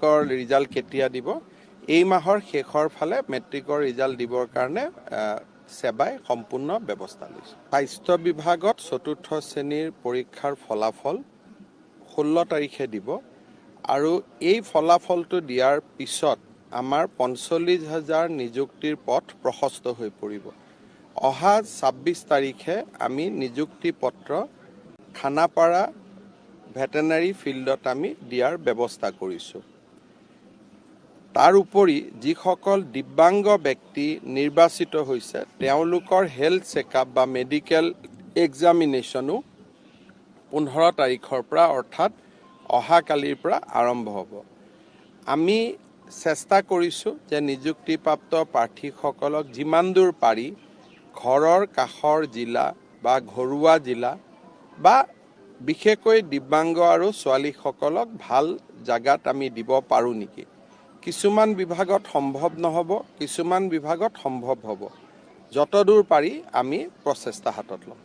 মেট্ৰিকৰ ৰিজাল্ট কেতিয়া দিব এই মাহৰ শেষৰ ফালে মেট্ৰিকৰ ৰিজাল্ট দিবৰ কাৰণে সেৱাই সম্পূৰ্ণ ব্যৱস্থা লৈছে স্বাস্থ্য বিভাগত চতুৰ্থ শ্ৰেণীৰ পৰীক্ষাৰ ফলাফল 16 তাৰিখে দিব আৰু এই ফলাফলটো দিয়াৰ পিছত আমাৰ 45,000 নিযুক্তিৰ পথ প্ৰশস্ত হৈ পৰিব অহা 26 তাৰিখে আমি নিযুক্তি পত্ৰ খানাপাৰা ভেটেনাৰী ফিল্ডত আমি দিয়াৰ ব্যৱস্থা কৰিছোঁ তাৰ উপৰি যিসকল দিব্যাংগ ব্যক্তি নিৰ্বাচিত হৈছে তেওঁলোকৰ হেল্থ চেকআপ বা মেডিকেল এক্সামিনেশ্যনো 15 তাৰিখৰ পৰা অৰ্থাৎ অহা কালিৰ পৰা আৰম্ভ হ'ব আমি চেষ্টা কৰিছোঁ যে নিযুক্তিপ্ৰাপ্ত প্ৰাৰ্থীসকলক যিমান দূৰ পাৰি ঘৰৰ কাষৰ জিলা বা ঘৰুৱা জিলা বা বিশেষকৈ দিব্যাংগ আৰু ছোৱালীসকলক ভাল জাগাত আমি দিব পাৰোঁ নেকি কিছুমান বিভাগত সম্ভৱ নহ'ব কিছুমান বিভাগত সম্ভৱ হ'ব যতদূৰ পাৰি আমি প্ৰচেষ্টা হাতত ল'ম